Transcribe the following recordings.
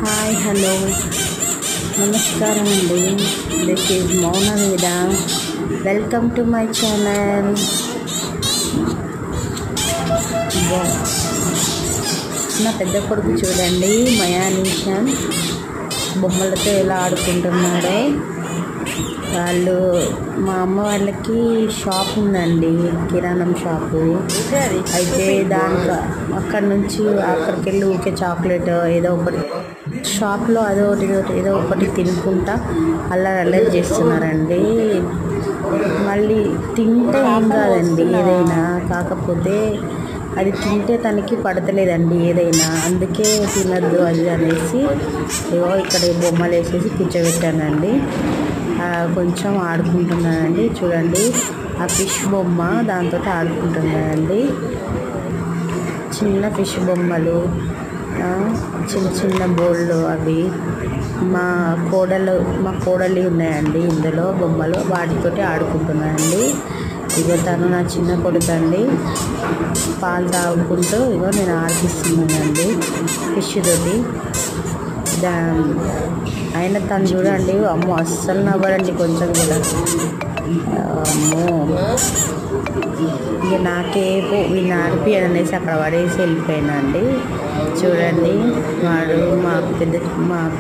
Hi hello నమస్కారం అండి. This is మౌన మీద. Welcome to my channel. నా పెద్ద కొడుకు చూడండి, మయానీషన్ బొమ్మలతో ఎలా ఆడుకుంటున్నాడో. వాళ్ళు మా అమ్మ వాళ్ళకి షాప్ ఉందండి, కిరాణం షాపు. అయితే దాంట్లో అక్కడి నుంచి అక్కడికి వెళ్ళి ఊకే చాక్లెట్ ఏదో ఒకటి షాప్లో ఏదో ఒకటి తినుకుంటా అల్లరి చేస్తున్నారండి. మళ్ళీ తింటే ఏం కాదండి ఏదైనా, కాకపోతే అది తింటే తనకి పడతలేదండి ఏదైనా, అందుకే తినద్దు అది అనేసి ఏవో ఇక్కడ బొమ్మలు వేసేసి కూర్చోబెట్టానండి. కొంచెం ఆడుకుంటున్నానండి. చూడండి, ఆ ఫిష్ బొమ్మ దాంతో ఆడుకుంటున్నానండి. చిన్న ఫిష్ బొమ్మలు, చిన్న చిన్న బోళ్ళు అవి మా కోడలి ఉన్నాయండి ఇందులో బొమ్మలు, వాటితోటి ఆడుకుంటున్నానండి. ఇగో తను నా చిన్న కొడుకు అండి, పాలు తాగుకుంటూ ఇగో నేను ఆడిపిస్తున్నానండి ఫిష్ తోటి. అయినా తను చూడండి, అమ్మో అస్సలు నవ్వడండి కొంచెం కూడా. అమ్మో ఇక నాకేపో వీళ్ళు ఆడిపియను అనేసి అక్కడ పడేసి వెళ్ళిపోయినా అండి. చూడండి, వాడు మా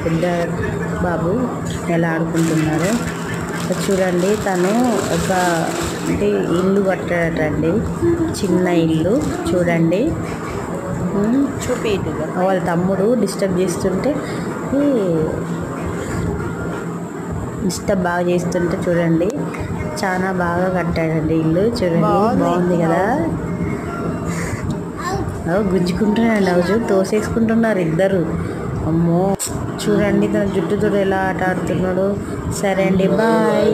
పెద్ద బాబు ఎలా ఆడుకుంటున్నారు. చూడండి, తను ఒక అంటే ఇల్లు కట్టాడటండి, చిన్న ఇల్లు. చూడండి, వాళ్ళ తమ్ముడు డిస్టర్బ్ బాగా చేస్తుంటే చూడండి, చాలా బాగా కట్టాడండి ఇల్లు. చూడండి, బాగుంది కదా. గుంజుకుంటున్నాడు, అవి తోసేసుకుంటున్నారు ఇద్దరు. అమ్మో చూడండి, తన జుట్టుతో ఎలా ఆట ఆడుతున్నాడు. సరే అండి, బాయ్.